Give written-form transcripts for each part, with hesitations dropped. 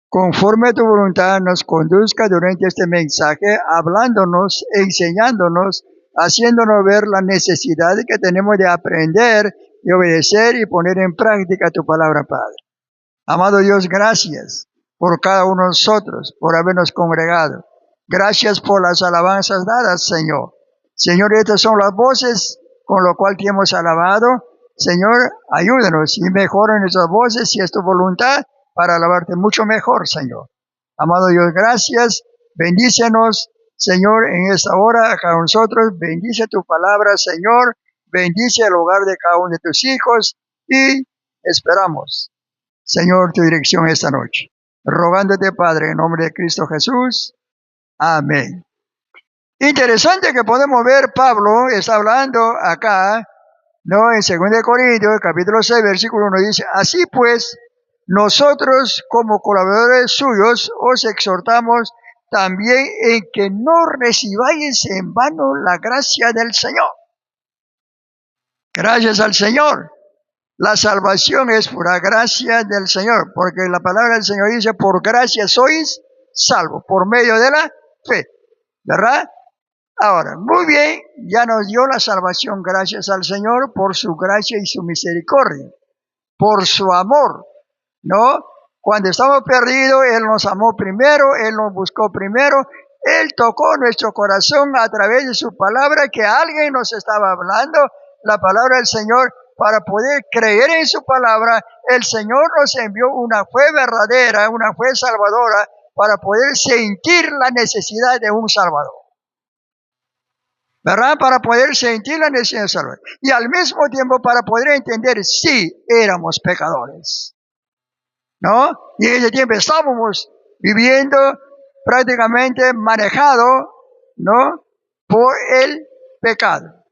conforme a tu voluntad, nos conduzca durante este mensaje, hablándonos, enseñándonos, haciéndonos ver la necesidad que tenemos de aprender, de obedecer y poner en práctica tu palabra, Padre. Amado Dios, gracias por cada uno de nosotros, por habernos congregado. Gracias por las alabanzas dadas, Señor. Señor, estas son las voces con las cuales te hemos alabado. Señor, ayúdanos y mejora nuestras voces si es tu voluntad para alabarte mucho mejor, Señor. Amado Dios, gracias. Bendícenos, Señor, en esta hora a cada nosotros. Bendice tu palabra, Señor. Bendice el hogar de cada uno de tus hijos y esperamos, Señor, tu dirección esta noche. Rogándote, Padre, en nombre de Cristo Jesús. Amén. Interesante que podemos ver, Pablo está hablando acá, ¿no? En 2 Corintios, capítulo 6, versículo 1, dice, así pues, nosotros como colaboradores suyos os exhortamos también en que no recibáis en vano la gracia del Señor. Gracias al Señor. La salvación es pura gracia del Señor, porque la palabra del Señor dice, por gracia sois salvos, por medio de la fe, ¿verdad? Ahora, muy bien, ya nos dio la salvación gracias al Señor por su gracia y su misericordia, por su amor, ¿no? Cuando estábamos perdidos, Él nos amó primero, Él nos buscó primero, Él tocó nuestro corazón a través de su palabra, que alguien nos estaba hablando, la palabra del Señor. Para poder creer en su palabra, el Señor nos envió una fe verdadera, una fe salvadora, para poder sentir la necesidad de un Salvador. ¿Verdad? Para poder sentir la necesidad de Salvador. Y al mismo tiempo para poder entender si éramos pecadores. ¿No? Y en ese tiempo estábamos viviendo prácticamente manejado, ¿no? Por el pecado.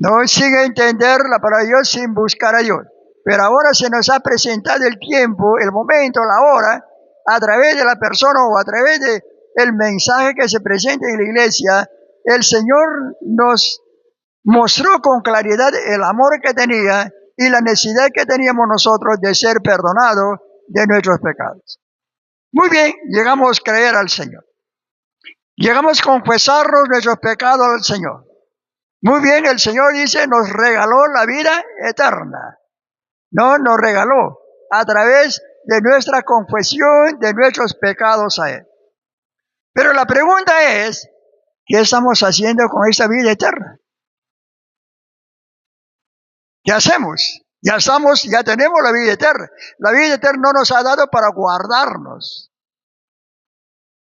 No sigue entender la palabra de Dios sin buscar a Dios. Pero ahora se nos ha presentado el tiempo, el momento, la hora, a través de la persona o a través del mensaje que se presenta en la iglesia. El Señor nos mostró con claridad el amor que tenía y la necesidad que teníamos nosotros de ser perdonados de nuestros pecados. Muy bien, llegamos a creer al Señor. Llegamos a confesarnos nuestros pecados al Señor. Muy bien, el Señor dice, nos regaló la vida eterna. No, nos regaló a través de nuestra confesión de nuestros pecados a Él. Pero la pregunta es, ¿qué estamos haciendo con esta vida eterna? ¿Qué hacemos? Ya tenemos la vida eterna. La vida eterna no nos ha dado para guardarnos.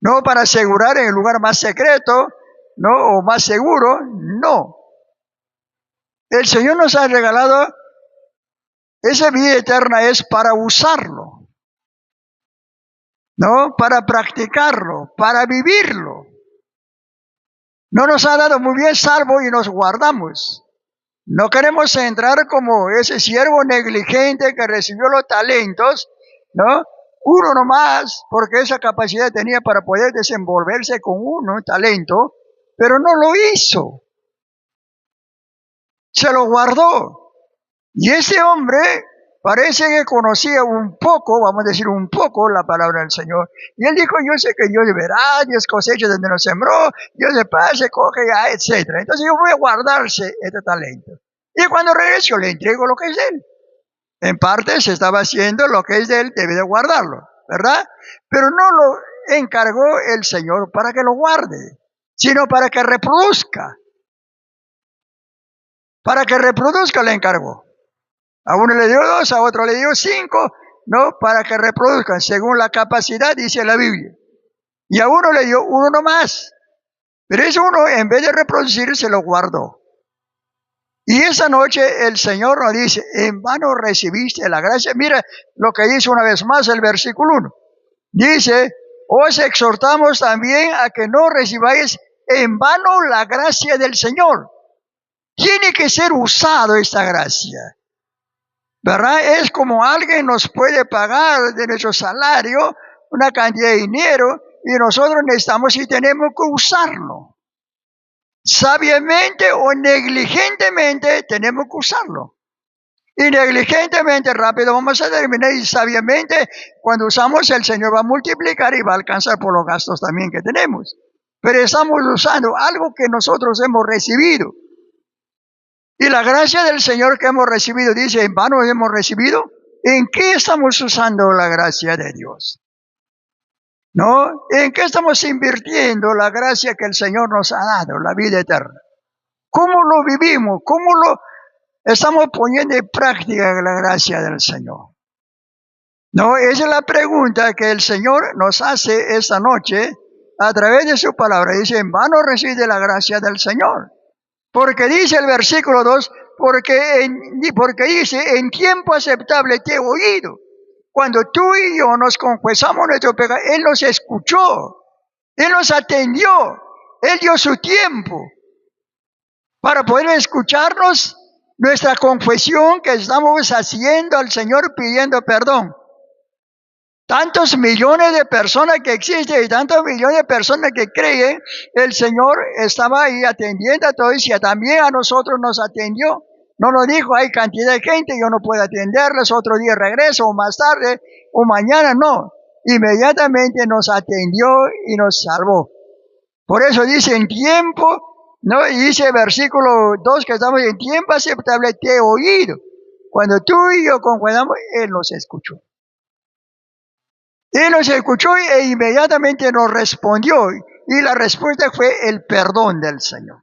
No para asegurar en el lugar más secreto, no, o más seguro, no. El Señor nos ha regalado esa vida eterna es para usarlo, ¿no? Para practicarlo, para vivirlo. No nos ha dado muy bien salvo y nos guardamos. No queremos entrar como ese siervo negligente que recibió los talentos, ¿no? Uno nomás, porque esa capacidad tenía para poder desenvolverse con uno, talento, pero no lo hizo. Se lo guardó. Y ese hombre parece que conocía un poco, vamos a decir un poco, la palabra del Señor. Y él dijo, yo sé que Dios verá, Dios cosecha donde nos sembró, Dios se pase, coge, etc. Entonces yo voy a guardarse este talento. Y cuando regreso le entrego lo que es de él. En parte se estaba haciendo lo que es de él, debe de guardarlo, ¿verdad? Pero no lo encargó el Señor para que lo guarde, sino para que reproduzca. Para que reproduzca le encargó. A uno le dio 2, a otro le dio 5, ¿no? Para que reproduzcan según la capacidad, dice la Biblia. Y a uno le dio 1 nomás. Pero ese uno, en vez de reproducir, se lo guardó. Y esa noche el Señor nos dice, en vano recibiste la gracia. Mira lo que dice una vez más el versículo 1. Dice, os exhortamos también a que no recibáis en vano la gracia del Señor. Tiene que ser usado esta gracia. ¿Verdad? Es como alguien nos puede pagar de nuestro salario una cantidad de dinero y nosotros necesitamos y tenemos que usarlo. Sabiamente o negligentemente tenemos que usarlo. Y negligentemente, rápido vamos a terminar, y sabiamente, cuando usamos, el Señor va a multiplicar y va a alcanzar por los gastos también que tenemos. Pero estamos usando algo que nosotros hemos recibido. Y la gracia del Señor que hemos recibido, dice, ¿en vano hemos recibido? ¿En qué estamos usando la gracia de Dios? ¿No? ¿En qué estamos invirtiendo la gracia que el Señor nos ha dado, la vida eterna? ¿Cómo lo vivimos? ¿Cómo lo estamos poniendo en práctica la gracia del Señor? No, esa es la pregunta que el Señor nos hace esta noche a través de su palabra. Dice, en vano recibe la gracia del Señor. Porque dice el versículo 2, porque dice, en tiempo aceptable te he oído. Cuando tú y yo nos confesamos nuestro pecado, Él nos escuchó, Él nos atendió, Él dio su tiempo para poder escucharnos nuestra confesión que estamos haciendo al Señor pidiendo perdón. Tantos millones de personas que existen y tantos millones de personas que creen, el Señor estaba ahí atendiendo a todos y también a nosotros nos atendió. No nos dijo, hay cantidad de gente, yo no puedo atenderles, otro día regreso, o más tarde, o mañana, no. Inmediatamente nos atendió y nos salvó. Por eso dice, en tiempo, ¿no? Y dice versículo 2 que estamos en tiempo aceptable, te he oído. Cuando tú y yo concordamos, Él nos escuchó. Él nos escuchó e inmediatamente nos respondió. Y la respuesta fue el perdón del Señor.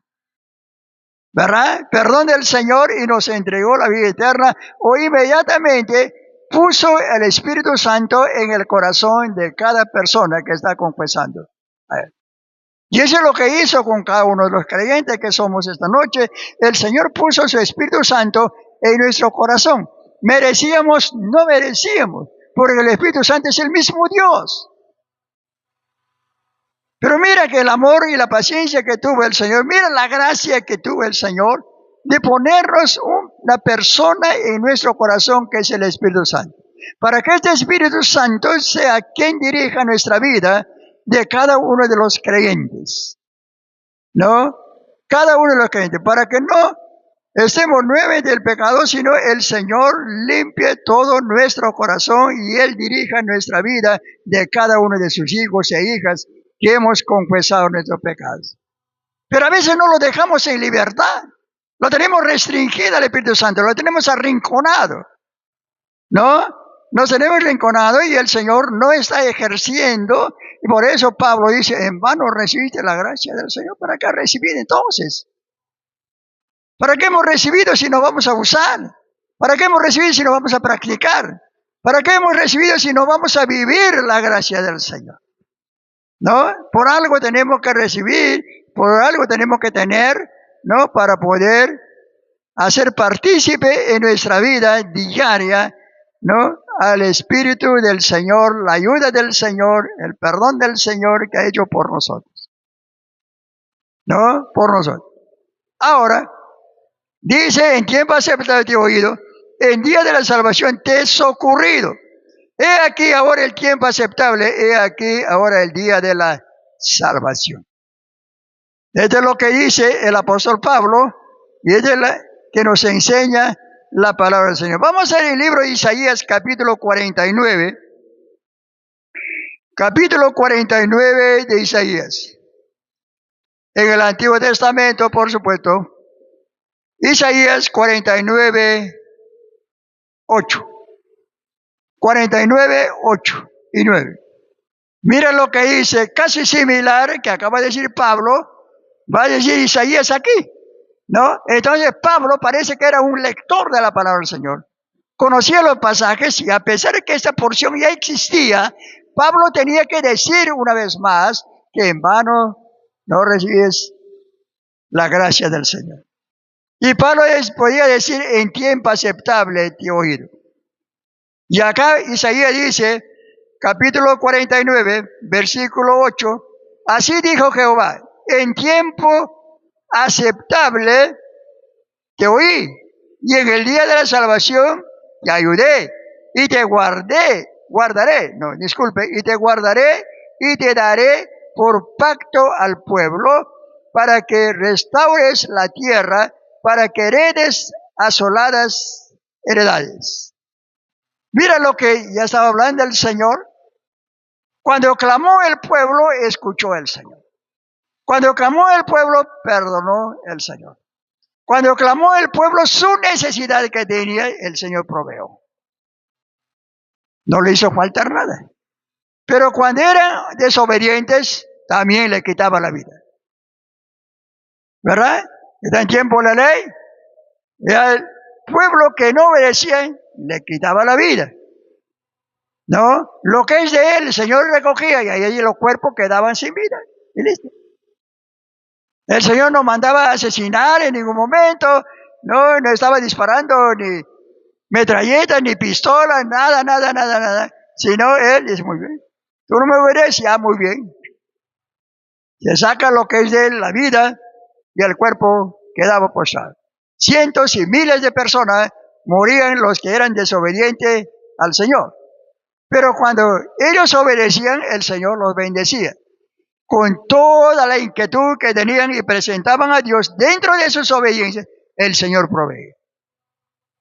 ¿Verdad? Perdón del Señor y nos entregó la vida eterna. O inmediatamente puso el Espíritu Santo en el corazón de cada persona que está confesando a Él. Y eso es lo que hizo con cada uno de los creyentes que somos esta noche. El Señor puso su Espíritu Santo en nuestro corazón. ¿Merecíamos? No merecíamos. Porque el Espíritu Santo es el mismo Dios. Pero mira que el amor y la paciencia que tuvo el Señor, mira la gracia que tuvo el Señor de ponernos una persona en nuestro corazón que es el Espíritu Santo. Para que este Espíritu Santo sea quien dirija nuestra vida de cada uno de los creyentes. ¿No? Cada uno de los creyentes. Para que no estemos nuevamente del pecado, sino el Señor limpie todo nuestro corazón y Él dirija nuestra vida de cada uno de sus hijos e hijas que hemos confesado nuestros pecados. Pero a veces no lo dejamos en libertad. Lo tenemos restringido al Espíritu Santo, lo tenemos arrinconado. ¿No? Nos tenemos arrinconado y el Señor no está ejerciendo. Y por eso Pablo dice, en vano recibiste la gracia del Señor. ¿Para qué recibir entonces? ¿Para qué hemos recibido si no vamos a usar? ¿Para qué hemos recibido si no vamos a practicar? ¿Para qué hemos recibido si no vamos a vivir la gracia del Señor? ¿No? Por algo tenemos que recibir, por algo tenemos que tener, ¿no? Para poder hacer partícipe en nuestra vida diaria, ¿no? Al Espíritu del Señor, la ayuda del Señor, el perdón del Señor que ha hecho por nosotros. ¿No? Por nosotros. Ahora, dice, en tiempo aceptable te he oído, en día de la salvación te he socorrido. He aquí ahora el tiempo aceptable, he aquí ahora el día de la salvación. Esto es lo que dice el apóstol Pablo y esto es lo que nos enseña la palabra del Señor. Vamos a ver el libro de Isaías capítulo 49. Capítulo 49 de Isaías. En el Antiguo Testamento, por supuesto. Isaías 49, 8. 49, 8 y 9. Mira lo que dice, casi similar que acaba de decir Pablo, va a decir Isaías aquí, ¿no? Entonces Pablo parece que era un lector de la palabra del Señor. Conocía los pasajes y a pesar de que esta porción ya existía, Pablo tenía que decir una vez más que en vano no recibes la gracia del Señor. Y Pablo podía decir en tiempo aceptable te he oído. Y acá Isaías dice, capítulo 49, versículo 8, así dijo Jehová, en tiempo aceptable te oí, y en el día de la salvación te ayudé, y te guardaré, y te guardaré, y te daré por pacto al pueblo, para que restaures la tierra, para que heredes asoladas heredades. Mira lo que ya estaba hablando el Señor. Cuando clamó el pueblo, escuchó el Señor. Cuando clamó el pueblo, perdonó el Señor. Cuando clamó el pueblo su necesidad que tenía, el Señor proveó. No le hizo faltar nada. Pero cuando eran desobedientes, también le quitaba la vida. ¿Verdad? Está en tiempo la ley. Y al pueblo que no obedecía, le quitaba la vida. ¿No? Lo que es de él, el Señor recogía y ahí los cuerpos quedaban sin vida. Y listo. El Señor no mandaba a asesinar en ningún momento. No estaba disparando ni metralletas, ni pistolas, nada. Sino Él dice, muy bien. Tú no me obedeces, ya muy bien. Se saca lo que es de él, la vida, y el cuerpo quedaba postrado. Cientos y miles de personas morían los que eran desobedientes al Señor. Pero cuando ellos obedecían, el Señor los bendecía. Con toda la inquietud que tenían y presentaban a Dios dentro de sus obediencias, el Señor proveía.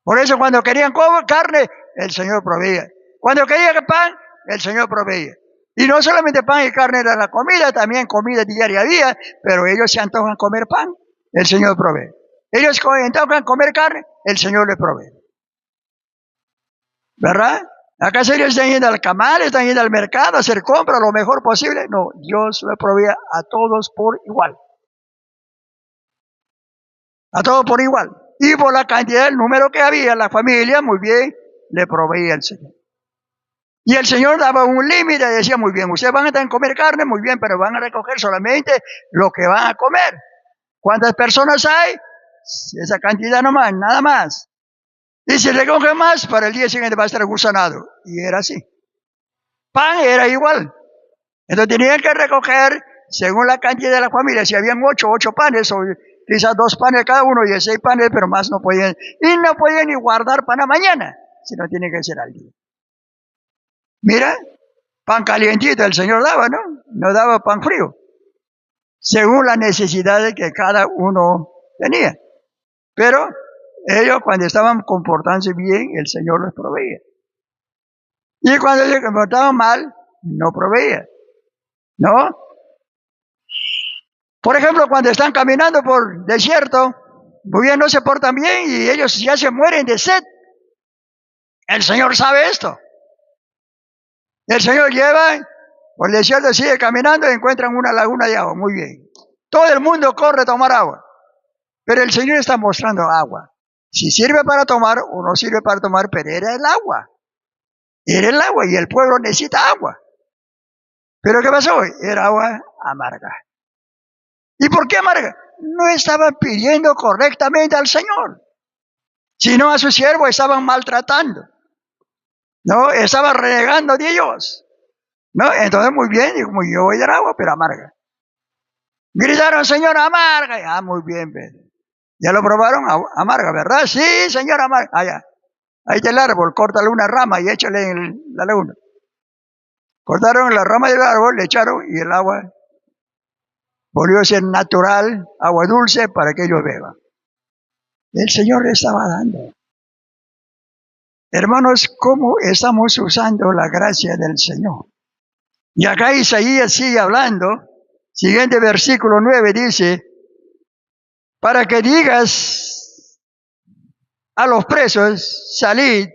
Por eso cuando querían carne, el Señor proveía. Cuando querían pan, el Señor proveía. Y no solamente pan y carne era la comida, también comida diaria había, pero ellos se antojan comer pan, el Señor provee. Ellos se antojan comer carne, el Señor les provee. ¿Verdad? ¿Acaso ellos están yendo al camal, están yendo al mercado a hacer compras lo mejor posible? No, Dios le proveía a todos por igual. A todos por igual. Y por la cantidad, el número que había, la familia, muy bien, le proveía el Señor. Y el Señor daba un límite, decía, muy bien, ustedes van a tener que comer carne, muy bien, pero van a recoger solamente lo que van a comer. ¿Cuántas personas hay? Esa cantidad nomás, nada más. Y si recoge más, para el día siguiente va a estar gusanado. Y era así. Pan era igual. Entonces tenían que recoger según la cantidad de la familia. Si habían ocho panes, o quizás 2 panes cada uno, y 6 panes, pero más no podían. Y no podían ni guardar para mañana, sino tiene que ser al día. Mira, pan calientito el Señor daba, ¿no? No daba pan frío. Según las necesidades que cada uno tenía. Pero ellos cuando estaban comportándose bien, el Señor les proveía. Y cuando se comportaban mal, no proveía. ¿No? Por ejemplo, cuando están caminando por desierto, muy bien, no se portan bien y ellos ya se mueren de sed. El Señor sabe esto. El Señor lleva, por el desierto sigue caminando y encuentran una laguna de agua. Muy bien. Todo el mundo corre a tomar agua. Pero el Señor está mostrando agua. Si sirve para tomar o no sirve para tomar, pero era el agua. Era el agua y el pueblo necesita agua. Pero ¿qué pasó? Era agua amarga. ¿Y por qué amarga? No estaban pidiendo correctamente al Señor. Sino a sus siervos estaban maltratando. No, estaban renegando de ellos. No, entonces muy bien, digo, yo voy a dar agua, pero amarga. Gritaron, Señor, amarga. Ah, muy bien, ya lo probaron, amarga, ¿verdad? Sí, Señor, amarga. Allá, ahí está el árbol, córtale una rama y échale en la laguna. Cortaron la rama del árbol, le echaron y el agua volvió a ser natural, agua dulce para que ellos beban. El Señor le estaba dando. Hermanos, ¿cómo estamos usando la gracia del Señor? Y acá Isaías sigue hablando. Siguiente versículo 9 dice, para que digas a los presos, salid,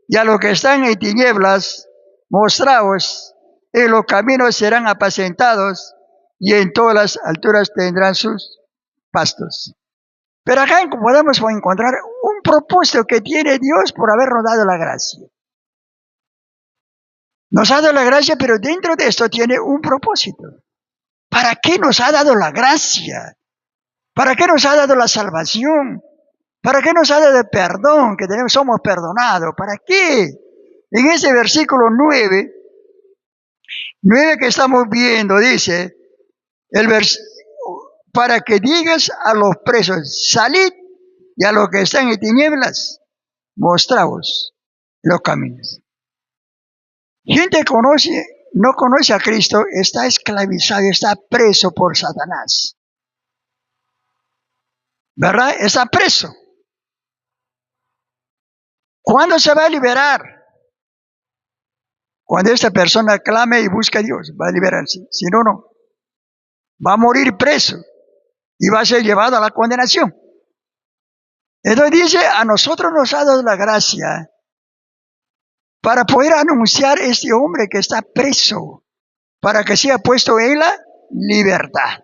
y a los que están en tinieblas, mostraos, en los caminos serán apacentados, y en todas las alturas tendrán sus pastos. Pero acá podemos encontrar un propósito que tiene Dios por habernos dado la gracia. Nos ha dado la gracia, pero dentro de esto tiene un propósito. ¿Para qué nos ha dado la gracia? ¿Para qué nos ha dado la salvación? ¿Para qué nos ha dado el perdón? Que somos perdonados. ¿Para qué? En ese versículo 9 que estamos viendo, dice, para que digas a los presos, salid, y a los que están en tinieblas, mostraos los caminos. Gente no conoce a Cristo, está esclavizado, está preso por Satanás. ¿Verdad? Está preso. ¿Cuándo se va a liberar? Cuando esta persona clame y busque a Dios, va a liberarse. Si no, no. Va a morir preso y va a ser llevado a la condenación. Entonces dice, a nosotros nos ha dado la gracia para poder anunciar a este hombre que está preso, para que sea puesto en la libertad.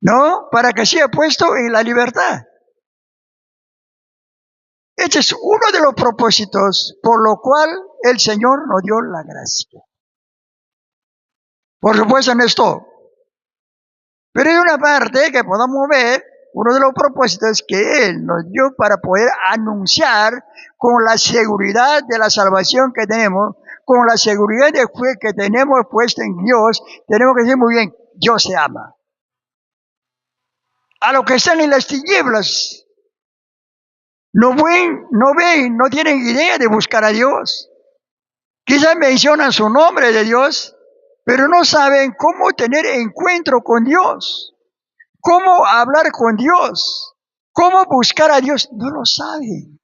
¿No? Para que sea puesto en la libertad. Este es uno de los propósitos por lo cual el Señor nos dio la gracia. Por supuesto no es todo. Pero hay una parte que podamos ver, uno de los propósitos que Él nos dio para poder anunciar con la seguridad de la salvación que tenemos, con la seguridad de fe que tenemos puesta en Dios, tenemos que decir muy bien, Dios se ama. A los que están en las tinieblas, no ven, no tienen idea de buscar a Dios. Quizás mencionan su nombre de Dios, pero no saben cómo tener encuentro con Dios, cómo hablar con Dios, cómo buscar a Dios. No lo saben.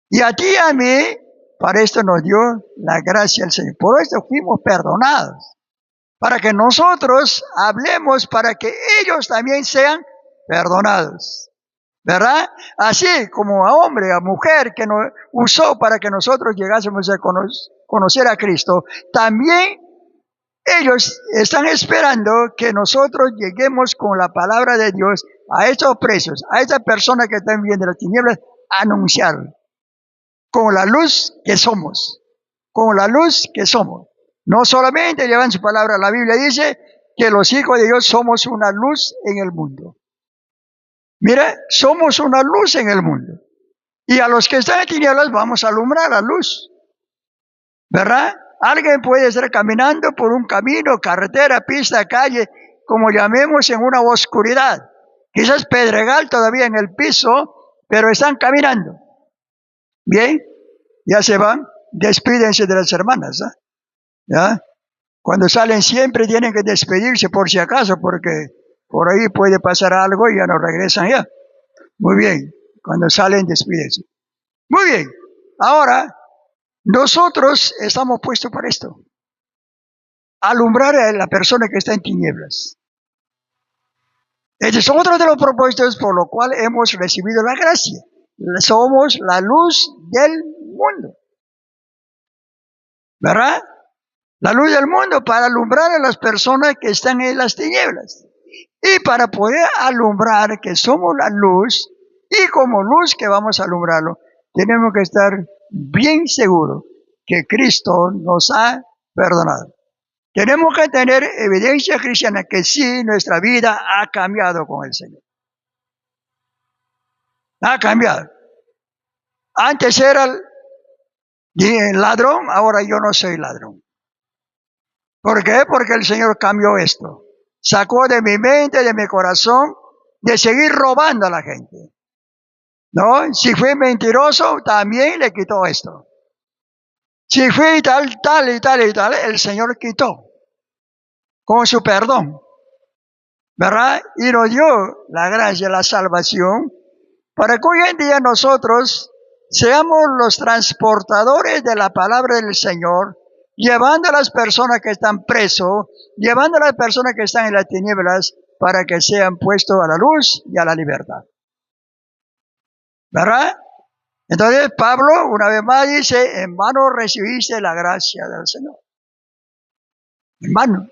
Y a ti y a mí, para esto nos dio la gracia del Señor. Por esto fuimos perdonados. Para que nosotros hablemos, para que ellos también sean perdonados. ¿Verdad? Así como a hombre, a mujer que nos usó para que nosotros llegásemos a conocer a Cristo, también ellos están esperando que nosotros lleguemos con la palabra de Dios a estos presos, a estas personas que están viendo las tinieblas, a anunciar con la luz que somos, con la luz que somos. No solamente llevan su palabra, la Biblia dice que los hijos de Dios somos una luz en el mundo. Mira, somos una luz en el mundo. Y a los que están en tinieblas vamos a alumbrar la luz. ¿Verdad? Alguien puede estar caminando por un camino, carretera, pista, calle, como llamemos en una oscuridad. Quizás pedregal todavía en el piso, pero están caminando. Bien, ya se van, despídense de las hermanas. ¿Ya? Cuando salen siempre tienen que despedirse por si acaso, porque por ahí puede pasar algo y ya no regresan ya. Muy bien, cuando salen despídense. Muy bien, ahora nosotros estamos puestos para esto. Alumbrar a la persona que está en tinieblas. Este es otro de los propósitos por lo cual hemos recibido la gracia. Somos la luz del mundo. ¿Verdad? La luz del mundo para alumbrar a las personas que están en las tinieblas. Y para poder alumbrar que somos la luz, y como luz que vamos a alumbrarlo, tenemos que estar bien seguros que Cristo nos ha perdonado. Tenemos que tener evidencia cristiana que sí, nuestra vida ha cambiado con el Señor. Ha cambiado. Antes era el ladrón, ahora yo no soy ladrón. ¿Por qué? Porque el Señor cambió esto. Sacó de mi mente, de mi corazón, de seguir robando a la gente. ¿No? Si fui mentiroso, también le quitó esto. Si fui tal, el Señor quitó. Con su perdón. ¿Verdad? Y nos dio la gracia, la salvación, para que hoy en día nosotros seamos los transportadores de la palabra del Señor, llevando a las personas que están presos, llevando a las personas que están en las tinieblas, para que sean puestos a la luz y a la libertad. ¿Verdad? Entonces Pablo una vez más dice, en vano recibiste la gracia del Señor. En vano.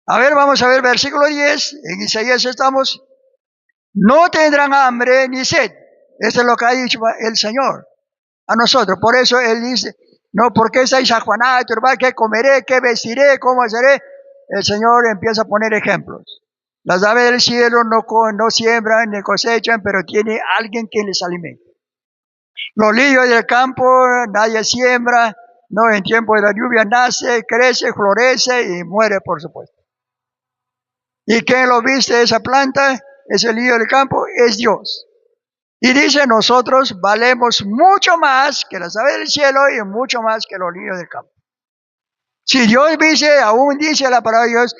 A ver, vamos a ver versículo 10, en Isaías estamos. No tendrán hambre ni sed. Eso es lo que ha dicho el Señor a nosotros. Por eso Él dice, no, ¿por qué estáis afanados, turbados? ¿Qué comeré? ¿Qué vestiré? ¿Cómo haré? El Señor empieza a poner ejemplos. Las aves del cielo no siembran ni cosechan, pero tiene alguien que les alimenta. Los lirios del campo nadie siembra, no, en tiempo de la lluvia nace, crece, florece y muere, por supuesto. ¿Y quién lo viste esa planta? Ese lirio del campo es Dios. Y dice, nosotros valemos mucho más que las aves del cielo y mucho más que los lirios del campo. Si Dios dice, aún dice la palabra de Dios,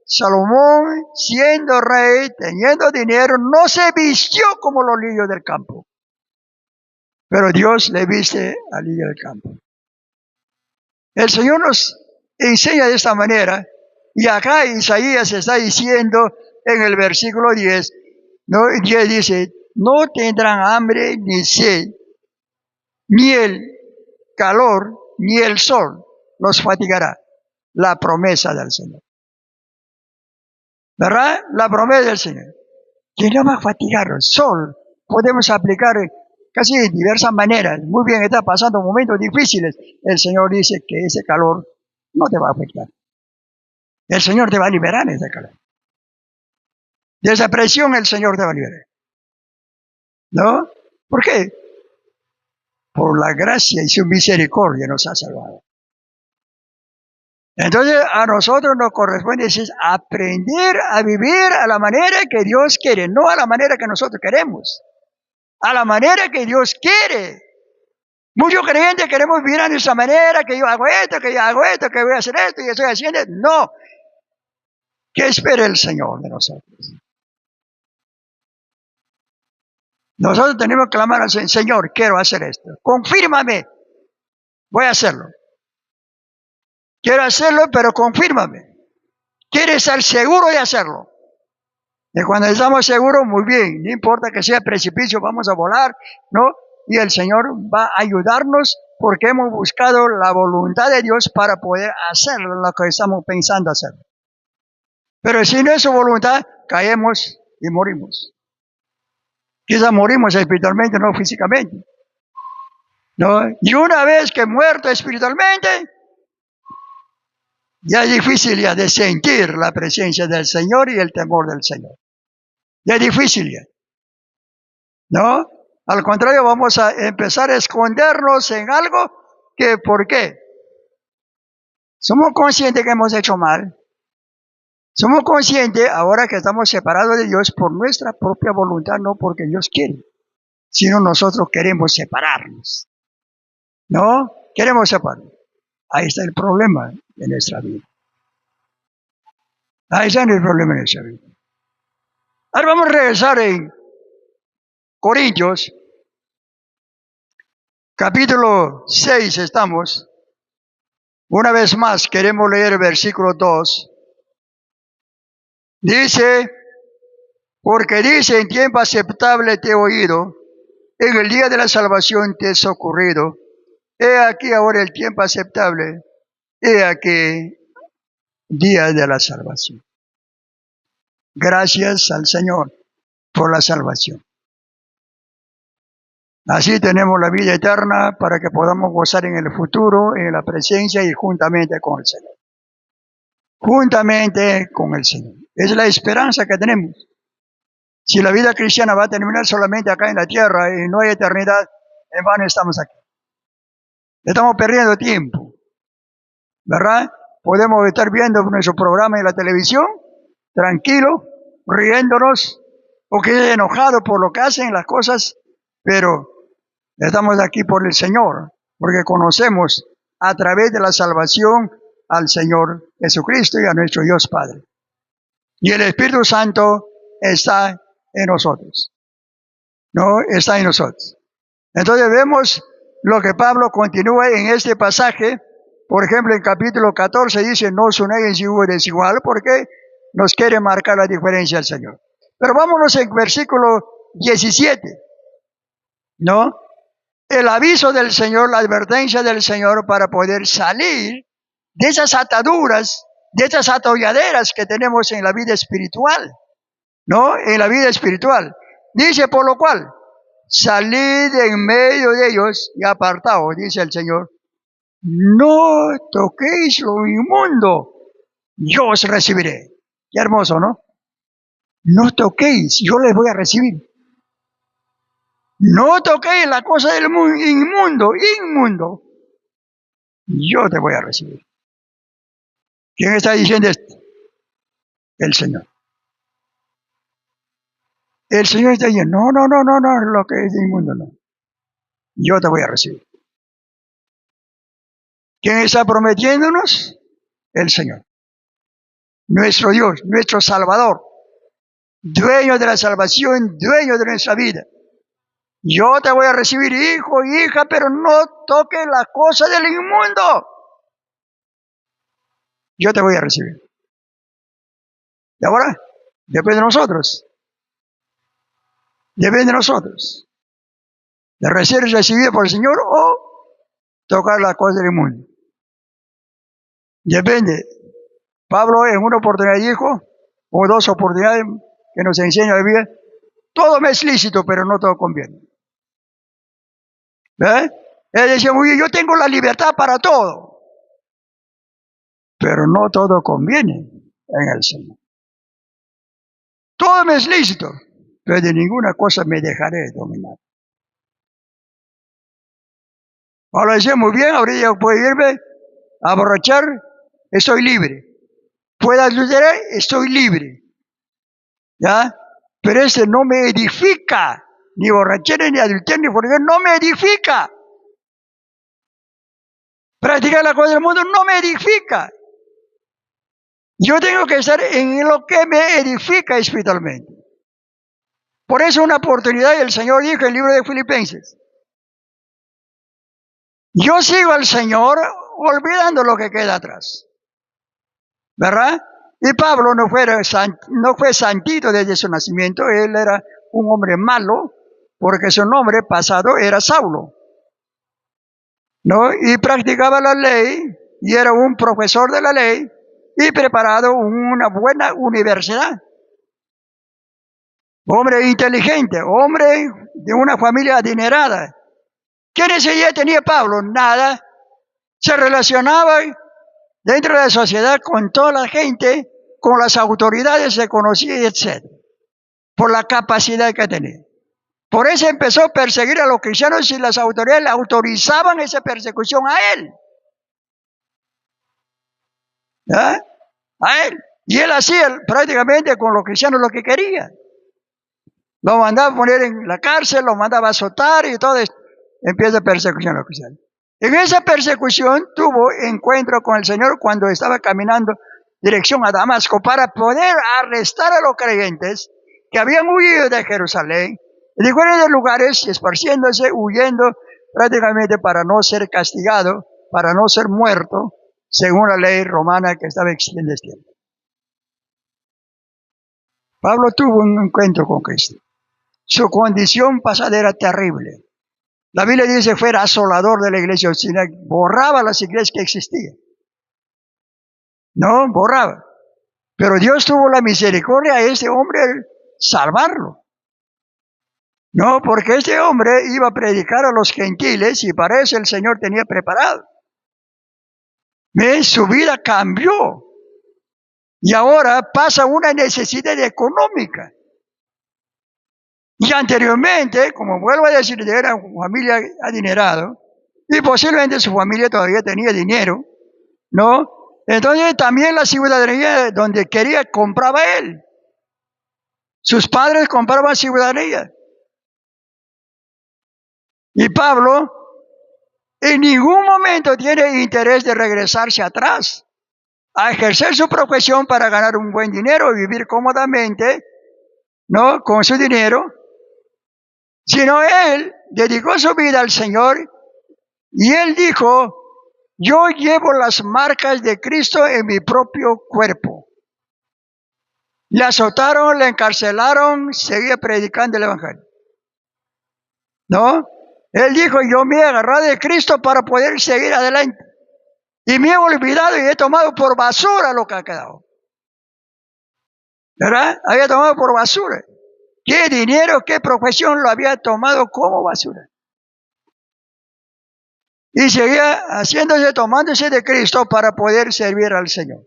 Salomón, siendo rey, teniendo dinero, no se vistió como los lirios del campo. pero Dios le viste al lirio del campo. El Señor nos enseña de esta manera, y acá Isaías está diciendo en el versículo 10, ¿no? 10 dice, no tendrán hambre ni sed, ni el calor, ni el sol los fatigará. La promesa del Señor. ¿Verdad? La promesa del Señor. Que no va a fatigar el sol. Podemos aplicar casi de diversas maneras. Muy bien, está pasando momentos difíciles. El Señor dice que ese calor no te va a afectar. El Señor te va a liberar de ese calor. De esa presión el Señor te va a liberar. ¿No? ¿Por qué? Por la gracia y su misericordia nos ha salvado. Entonces a nosotros nos corresponde aprender a vivir a la manera que Dios quiere, no a la manera que nosotros queremos, a la manera que Dios quiere. Muchos creyentes queremos vivir a nuestra manera, que yo hago esto, que yo hago esto, que voy a hacer esto y estoy haciendo. No. ¿Qué espera el Señor de nosotros? Nosotros tenemos que clamar al Señor, Señor, quiero hacer esto. Confírmame. Voy a hacerlo. Quiero hacerlo, pero confírmame. Quiero estar seguro de hacerlo. Y cuando estamos seguros, muy bien, no importa que sea precipicio, vamos a volar, ¿no? Y el Señor va a ayudarnos porque hemos buscado la voluntad de Dios para poder hacer lo que estamos pensando hacer. Pero si no es su voluntad, caemos y morimos. Quizás morimos espiritualmente, no físicamente. ¿No? Y una vez que muerto espiritualmente, ya es difícil ya de sentir la presencia del Señor y el temor del Señor. Ya es difícil ya. ¿No? Al contrario, vamos a empezar a escondernos en algo que, ¿por qué? Somos conscientes que hemos hecho mal. Somos conscientes ahora que estamos separados de Dios por nuestra propia voluntad, no porque Dios quiere, sino nosotros queremos separarnos. ¿No? Queremos separarnos. Ahí está el problema de nuestra vida. Ahí está el problema de nuestra vida. Ahora vamos a regresar en Corintios, capítulo 6 estamos. Una vez más queremos leer el versículo 2. Dice, porque dice, en tiempo aceptable te he oído, en el día de la salvación te he socorrido. He aquí ahora el tiempo aceptable, he aquí día de la salvación. Gracias al Señor por la salvación. Así tenemos la vida eterna para que podamos gozar en el futuro, en la presencia y juntamente con el Señor. Juntamente con el Señor. Es la esperanza que tenemos. Si la vida cristiana va a terminar solamente acá en la tierra y no hay eternidad, en vano estamos aquí. Estamos perdiendo tiempo. ¿Verdad? Podemos estar viendo nuestro programa en la televisión, tranquilo, riéndonos, o que enojados por lo que hacen las cosas, pero estamos aquí por el Señor, porque conocemos a través de la salvación al Señor Jesucristo y a nuestro Dios Padre. Y el Espíritu Santo está en nosotros. ¿No? Está en nosotros. Entonces vemos lo que Pablo continúa en este pasaje. Por ejemplo, en capítulo 14 dice, no os unáis en yugo desigual, porque nos quiere marcar la diferencia el Señor. Pero vámonos en versículo 17. ¿No? El aviso del Señor, la advertencia del Señor para poder salir de esas ataduras, de esas atolladeras que tenemos en la vida espiritual, ¿no? En la vida espiritual. Dice, por lo cual, salid en medio de ellos y apartaos, dice el Señor. No toquéis lo inmundo, yo os recibiré. Qué hermoso, ¿no? No toquéis, yo les voy a recibir. No toquéis la cosa del inmundo, yo te voy a recibir. ¿Quién está diciendo esto? El Señor. El Señor está diciendo, no, lo que es inmundo no. Yo te voy a recibir. ¿Quién está prometiéndonos? El Señor. Nuestro Dios, nuestro Salvador. Dueño de la salvación, dueño de nuestra vida. Yo te voy a recibir, hijo, hija, pero no toques la cosa del inmundo. Yo te voy a recibir. Y ahora, depende de nosotros. Depende de nosotros. De ser recibido por el Señor o tocar la cosa del mundo. Depende. Pablo en una oportunidad dijo, o dos oportunidades que nos enseña la Biblia, todo me es lícito, pero no todo conviene. ¿Ve? Él decía, muy bien, yo tengo la libertad para todo, pero no todo conviene en el Señor. Todo me es lícito, pero de ninguna cosa me dejaré dominar. Ahora decía, muy bien, ahorita puedo irme a borrachar, estoy libre. Puedo adulterar, estoy libre. ¿Ya? Pero ese no me edifica, ni borrachera, ni adulterio, ni fornicación, no me edifica. Practicar la cosa del mundo no me edifica. Yo tengo que estar en lo que me edifica espiritualmente. Por eso una oportunidad el Señor dijo en el libro de Filipenses, yo sigo al Señor olvidando lo que queda atrás. ¿Verdad? Y Pablo no fue santito desde su nacimiento, él era un hombre malo, porque su nombre pasado era Saulo, ¿no? Y practicaba la ley, y era un profesor de la ley, y preparado una buena universidad. Hombre inteligente, hombre de una familia adinerada. ¿Qué necesidad tenía Pablo? Nada. Se relacionaba dentro de la sociedad con toda la gente, con las autoridades, se conocía, etc. Por la capacidad que tenía. Por eso empezó a perseguir a los cristianos y las autoridades le autorizaban esa persecución a él. ¿Ah? A él. Y él hacía prácticamente con los cristianos lo que quería. Lo mandaba a poner en la cárcel, lo mandaba a azotar y todo esto. Empieza persecución a los cristianos. En esa persecución tuvo encuentro con el Señor cuando estaba caminando dirección a Damasco para poder arrestar a los creyentes que habían huido de Jerusalén, de diferentes lugares, esparciéndose, huyendo prácticamente para no ser castigado, para no ser muerto, según la ley romana que estaba existiendo en este tiempo. Pablo tuvo un encuentro con Cristo. Su condición pasada era terrible. La Biblia dice que fuera asolador de la iglesia, borraba las iglesias que existían. No, borraba. Pero Dios tuvo la misericordia a este hombre salvarlo. No, porque este hombre iba a predicar a los gentiles y para eso el Señor tenía preparado. Su vida cambió. Y ahora pasa una necesidad económica. Y anteriormente, como vuelvo a decir, era una familia adinerada, y posiblemente su familia todavía tenía dinero, ¿no? Entonces también la ciudadanía donde quería compraba él. Sus padres compraban ciudadanía. Y Pablo en ningún momento tiene interés de regresarse atrás a ejercer su profesión para ganar un buen dinero y vivir cómodamente, ¿no? Con su dinero, sino él dedicó su vida al Señor y él dijo, yo llevo las marcas de Cristo en mi propio cuerpo. Le azotaron, le encarcelaron, seguía predicando el Evangelio. ¿No? Él dijo, yo me he agarrado de Cristo para poder seguir adelante. Y me he olvidado y he tomado por basura lo que ha quedado. ¿Verdad? Había tomado por basura. ¿Qué dinero, qué profesión lo había tomado como basura? Y seguía haciéndose, tomándose de Cristo para poder servir al Señor.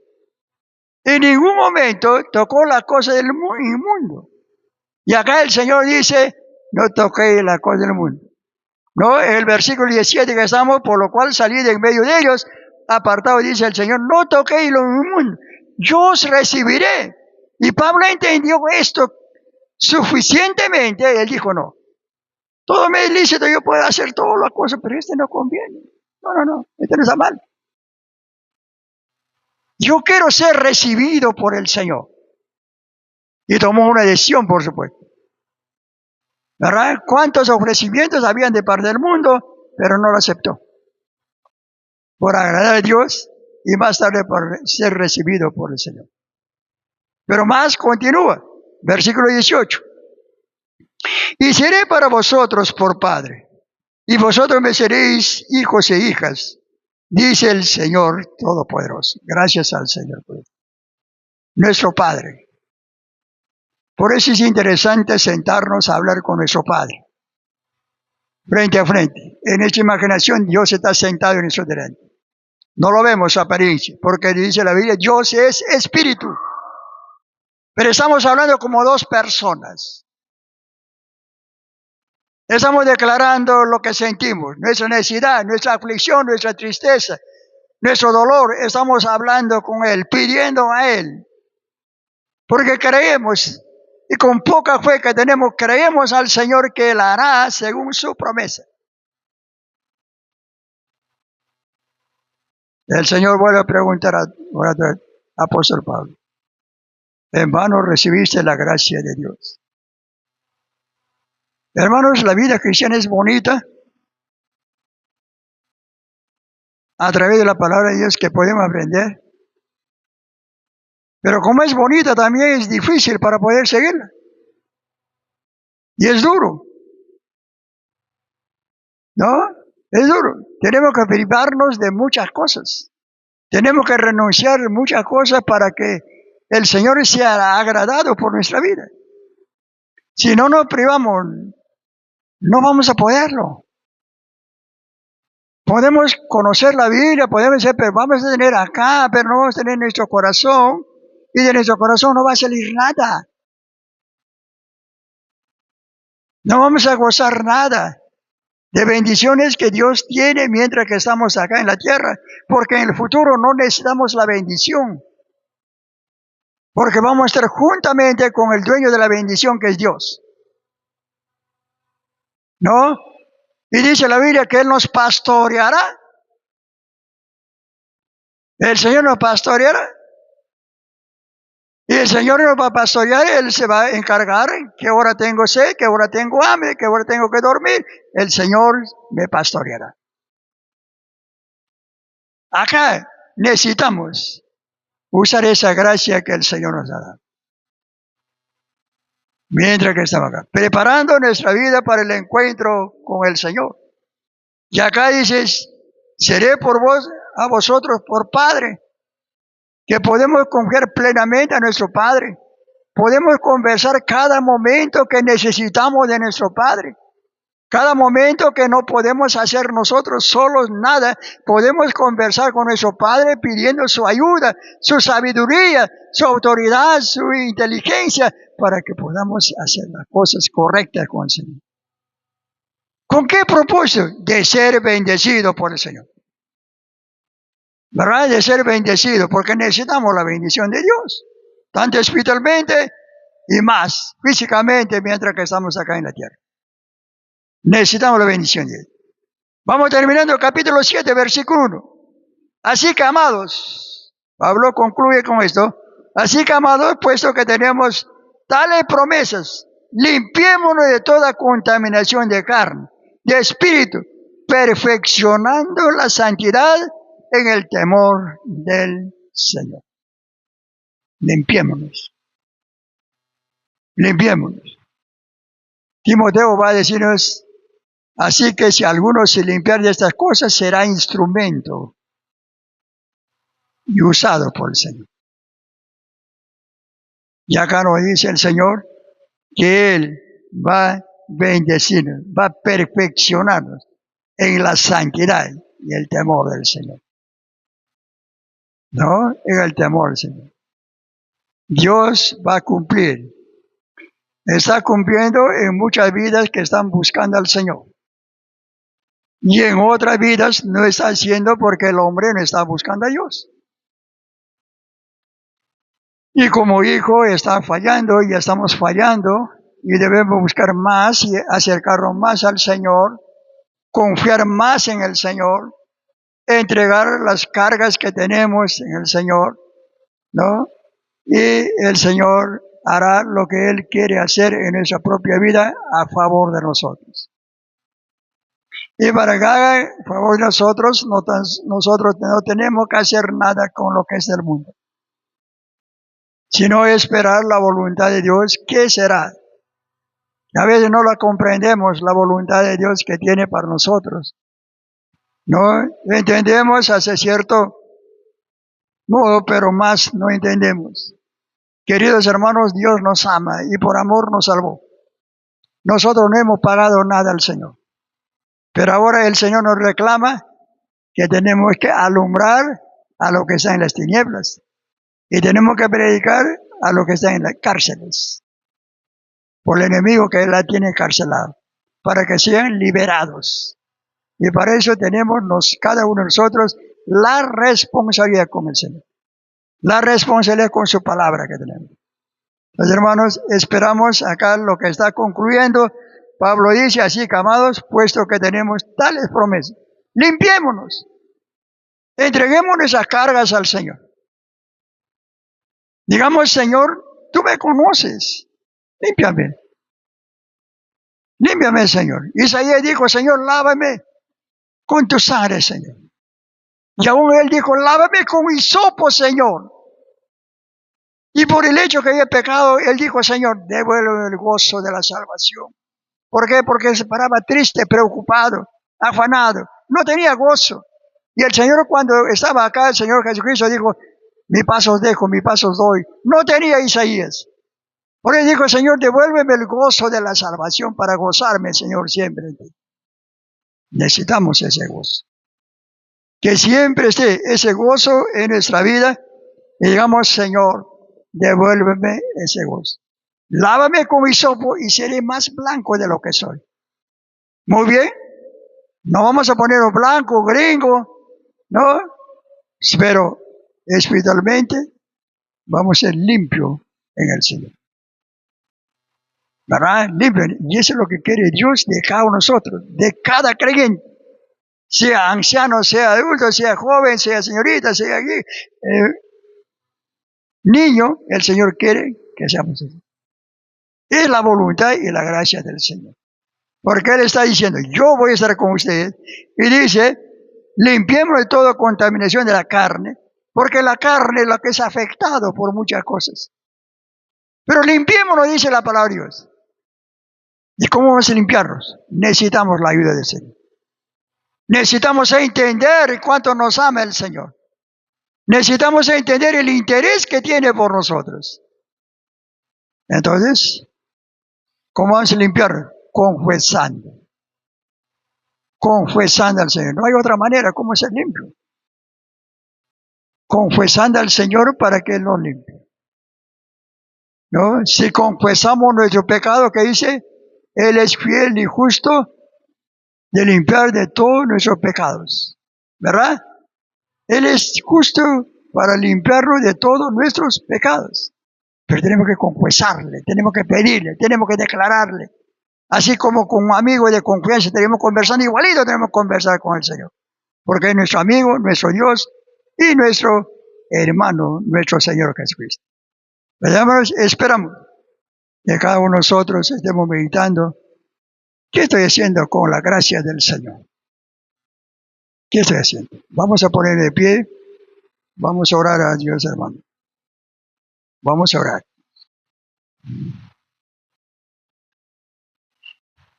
En ningún momento tocó la cosa del inmundo. Y acá el Señor dice, no toqué la cosa del mundo. ¿No? En el versículo 17 que estamos, por lo cual salí de en medio de ellos, apartado dice el Señor, no toquéis lo inmundo, yo os recibiré. Y Pablo entendió esto suficientemente, él dijo, no, todo me es lícito, yo puedo hacer todas las cosas, pero este no conviene. No, este no está mal. Yo quiero ser recibido por el Señor. Y tomó una decisión, por supuesto. ¿Verdad? ¿Cuántos ofrecimientos habían de parte del mundo? Pero no lo aceptó. Por agradar a Dios y más tarde por ser recibido por el Señor. Pero más continúa. Versículo 18. Y seré para vosotros por Padre, y vosotros me seréis hijos e hijas, dice el Señor Todopoderoso. Gracias al Señor, nuestro Padre. Por eso es interesante sentarnos a hablar con nuestro Padre, frente a frente. En esta imaginación Dios está sentado en nuestro delante. No lo vemos a apariencia, porque dice la Biblia, Dios es espíritu. Pero estamos hablando como dos personas. Estamos declarando lo que sentimos, nuestra necesidad, nuestra aflicción, nuestra tristeza, nuestro dolor. Estamos hablando con Él, pidiendo a Él. Porque creemos, y con poca fe que tenemos, creemos al Señor que Él hará según su promesa. El Señor vuelve a preguntar al apóstol Pablo, ¿en vano recibiste la gracia de Dios? Hermanos, la vida cristiana es bonita a través de la palabra de Dios que podemos aprender. Pero como es bonita, también es difícil para poder seguirla. Y es duro. ¿No? Es duro. Tenemos que privarnos de muchas cosas. Tenemos que renunciar a muchas cosas para que el Señor sea agradado por nuestra vida. Si no nos privamos, no vamos a poderlo. Podemos conocer la Biblia, podemos decir, pero vamos a tener acá, pero no vamos a tener nuestro corazón, y de nuestro corazón no va a salir nada. No vamos a gozar nada de bendiciones que Dios tiene mientras que estamos acá en la tierra, porque en el futuro no necesitamos la bendición, porque vamos a estar juntamente con el dueño de la bendición que es Dios. ¿No? Y dice la Biblia que Él nos pastoreará. El Señor nos pastoreará. Y el Señor nos va a pastorear, Él se va a encargar qué hora tengo sed, qué hora tengo hambre, qué hora tengo que dormir. El Señor me pastoreará. Acá necesitamos usar esa gracia que el Señor nos da. Mientras que estamos acá, preparando nuestra vida para el encuentro con el Señor. Y acá dices, seré por vos, a vosotros por Padre, que podemos confiar plenamente a nuestro Padre. Podemos conversar cada momento que necesitamos de nuestro Padre. Cada momento que no podemos hacer nosotros solos nada, podemos conversar con nuestro Padre pidiendo su ayuda, su sabiduría, su autoridad, su inteligencia, para que podamos hacer las cosas correctas con el Señor. ¿Con qué propósito? De ser bendecido por el Señor. ¿Verdad? De ser bendecido, porque necesitamos la bendición de Dios, tanto espiritualmente y más físicamente mientras que estamos acá en la tierra. Necesitamos la bendición de Dios. Vamos terminando el capítulo 7, versículo 1. Así que, amados, Pablo concluye con esto, así que, amados, puesto que tenemos tales promesas, limpiémonos de toda contaminación de carne, de espíritu, perfeccionando la santidad en el temor del Señor. Limpiémonos. Limpiémonos. Timoteo va a decirnos, así que si alguno se limpiar de estas cosas, será instrumento y usado por el Señor. Y acá nos dice el Señor que Él va a bendecirnos, va a perfeccionarnos en la santidad y el temor del Señor. ¿No? En el temor del Señor. Dios va a cumplir. Está cumpliendo en muchas vidas que están buscando al Señor. Y en otras vidas no está haciendo porque el hombre no está buscando a Dios. Y como hijo está fallando y estamos fallando y debemos buscar más y acercarnos más al Señor, confiar más en el Señor, entregar las cargas que tenemos en el Señor, ¿no? Y el Señor hará lo que Él quiere hacer en nuestra propia vida a favor de nosotros. Y para que haga a favor de nosotros, nosotros no tenemos que hacer nada con lo que es del mundo, sino esperar la voluntad de Dios, que será. A veces no la comprendemos, la voluntad de Dios que tiene para nosotros. No entendemos hasta cierto modo, pero más no entendemos. Queridos hermanos, Dios nos ama y por amor nos salvó. Nosotros no hemos pagado nada al Señor. Pero ahora el Señor nos reclama que tenemos que alumbrar a lo que está en las tinieblas. Y tenemos que predicar a lo que está en las cárceles. Por el enemigo que la tiene encarcelado. Para que sean liberados. Y para eso tenemos cada uno de nosotros la responsabilidad con el Señor. La responsabilidad con su palabra que tenemos. Los hermanos, esperamos acá lo que está concluyendo. Pablo dice, así que amados, puesto que tenemos tales promesas, limpiémonos, entreguemos nuestras cargas al Señor. Digamos, Señor, tú me conoces, límpiame. Límpiame, Señor. Isaías dijo, Señor, lávame con tu sangre, Señor. Y aún él dijo, lávame con hisopo, Señor. Y por el hecho que había pecado, él dijo, Señor, devuelve el gozo de la salvación. ¿Por qué? Porque se paraba triste, preocupado, afanado. No tenía gozo. Y el Señor, cuando estaba acá, el Señor Jesucristo dijo, mi paso os dejo, mi paso os doy. No tenía Isaías. Por eso dijo, Señor, devuélveme el gozo de la salvación para gozarme, Señor, siempre en ti. Necesitamos ese gozo. Que siempre esté ese gozo en nuestra vida. Y digamos, Señor, devuélveme ese gozo. Lávame con hisopo y seré más blanco de lo que soy. Muy bien. No vamos a ponerlo blanco, gringo, ¿no? Pero espiritualmente vamos a ser limpios en el Señor. ¿Verdad? Limpio. Y eso es lo que quiere Dios de cada uno de nosotros, de cada creyente. Sea anciano, sea adulto, sea joven, sea señorita, sea aquí, niño, el Señor quiere que seamos así. Es la voluntad y la gracia del Señor. Porque Él está diciendo, yo voy a estar con ustedes. Y dice, limpiemos de toda contaminación de la carne, porque la carne es la que es afectado por muchas cosas. Pero limpiémonos, dice la palabra de Dios. ¿Y cómo vamos a limpiarnos? Necesitamos la ayuda del Señor. Necesitamos entender cuánto nos ama el Señor. Necesitamos entender el interés que tiene por nosotros. Entonces, ¿cómo vamos a limpiarnos? Confesando. Confesando al Señor. No hay otra manera como ser limpio. Confesando al Señor para que Él nos limpie. ¿No? Si confesamos nuestro pecado, que dice, Él es fiel y justo de limpiar de todos nuestros pecados. ¿Verdad? Él es justo para limpiarnos de todos nuestros pecados. Pero tenemos que confesarle, tenemos que pedirle, tenemos que declararle. Así como con un amigo de confianza tenemos conversando, igualito tenemos que conversar con el Señor. Porque es nuestro amigo, nuestro Dios y nuestro hermano, nuestro Señor Jesucristo. Hermanos, esperamos que cada uno de nosotros estemos meditando. ¿Qué estoy haciendo con la gracia del Señor? ¿Qué estoy haciendo? Vamos a poner de pie. Vamos a orar a Dios, hermano. Vamos a orar.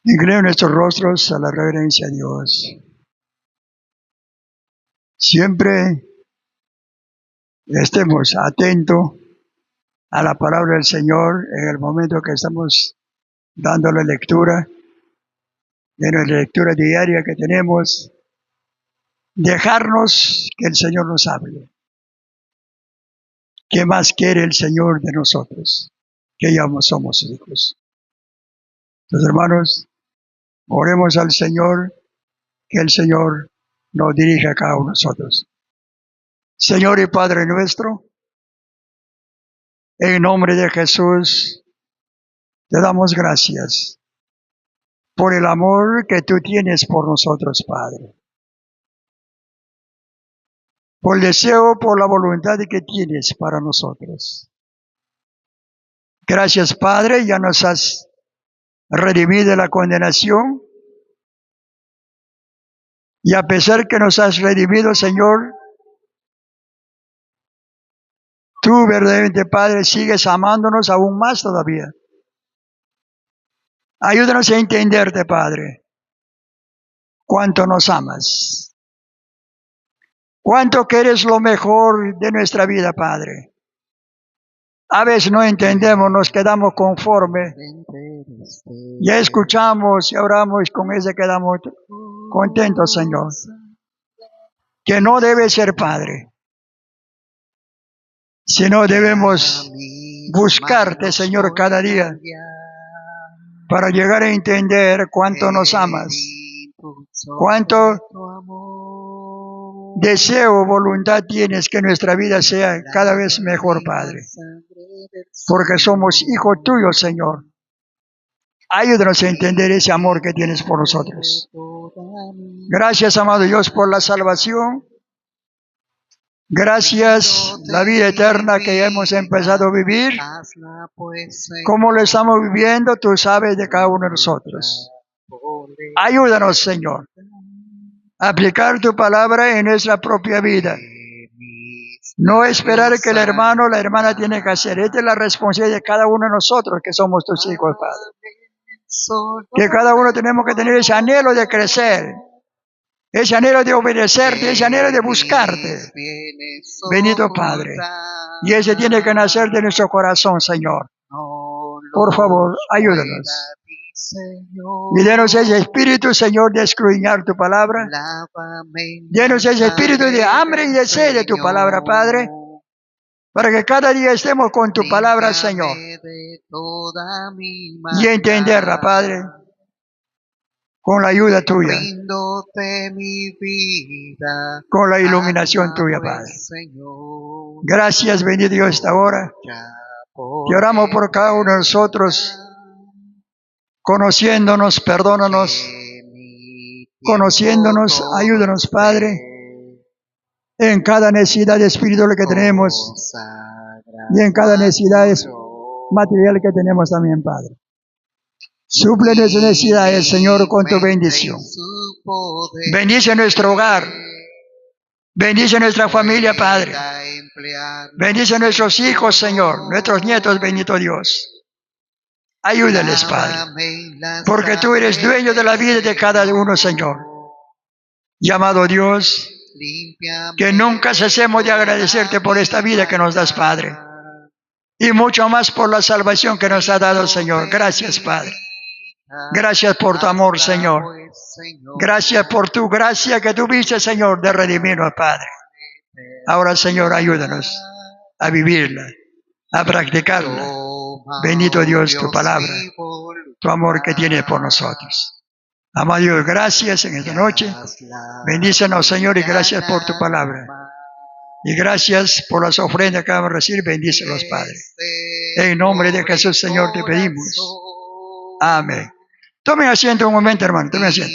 Inclinemos nuestros rostros a la reverencia a Dios. Siempre estemos atentos a la palabra del Señor en el momento que estamos dando la lectura, en la lectura diaria que tenemos, dejarnos que el Señor nos hable. ¿Qué más quiere el Señor de nosotros? Que ya somos sus hijos. Entonces, hermanos, oremos al Señor, que el Señor nos dirija a cada uno de nosotros. Señor y Padre nuestro, en nombre de Jesús, te damos gracias por el amor que tú tienes por nosotros, Padre. Por el deseo, por la voluntad que tienes para nosotros. Gracias, Padre, ya nos has redimido de la condenación. Y a pesar que nos has redimido, Señor, tú verdaderamente, Padre, sigues amándonos aún más todavía. Ayúdanos a entenderte, Padre, cuánto nos amas, cuánto quieres lo mejor de nuestra vida, Padre. A veces no entendemos, nos quedamos conformes. Ya escuchamos y oramos y con eso quedamos contentos, Señor. Que no debe ser, Padre, sino debemos buscarte, Señor, cada día para llegar a entender cuánto nos amas, cuánto deseo, voluntad tienes que nuestra vida sea cada vez mejor, Padre, porque somos hijos tuyos, Señor. Ayúdanos a entender ese amor que tienes por nosotros. Gracias, amado Dios, por la salvación. Gracias, la vida eterna que ya hemos empezado a vivir. Como lo estamos viviendo, tú sabes de cada uno de nosotros. Ayúdanos, Señor, a aplicar tu palabra en nuestra propia vida. No esperar que el hermano o la hermana tiene que hacer. Esta es la responsabilidad de cada uno de nosotros que somos tus hijos, Padre. Que cada uno tenemos que tener ese anhelo de crecer, ese anhelo de obedecerte, ese anhelo de buscarte. Bendito Padre. Y ese tiene que nacer de nuestro corazón, Señor. Por favor, ayúdanos. Y denos ese espíritu, Señor, de escudriñar tu palabra. Denos ese espíritu de hambre y de sed de tu palabra, Padre, para que cada día estemos con tu palabra, Señor, y entenderla, Padre, con la ayuda tuya, con la iluminación tuya, Padre. Gracias, bendito Dios, esta hora. Te oramos por cada uno de nosotros, conociéndonos, perdónanos, conociéndonos, ayúdanos, Padre, en cada necesidad espiritual que tenemos y en cada necesidad material que tenemos también, Padre. Suple nuestras necesidades, Señor, con tu bendición. Bendice nuestro hogar. Bendice nuestra familia, Padre. Bendice nuestros hijos, Señor, nuestros nietos, bendito Dios. Ayúdales, Padre, porque tú eres dueño de la vida de cada uno, Señor. Llamado Dios, que nunca cesemos de agradecerte por esta vida que nos das, Padre, y mucho más por la salvación que nos ha dado, Señor. Gracias, Padre. Gracias por tu amor, Señor. Gracias por tu gracia que tuviste, Señor, de redimirnos, Padre. Ahora, Señor, ayúdanos a vivirla, a practicarla. Bendito Dios, tu palabra, tu amor que tienes por nosotros. Amado Dios, gracias en esta noche. Bendícenos, Señor, y gracias por tu palabra. Y gracias por las ofrendas que vamos a recibir. Bendícelos, Padre. En nombre de Jesús, Señor, te pedimos. Amén. Tomen asiento un momento, hermano. Tomen asiento.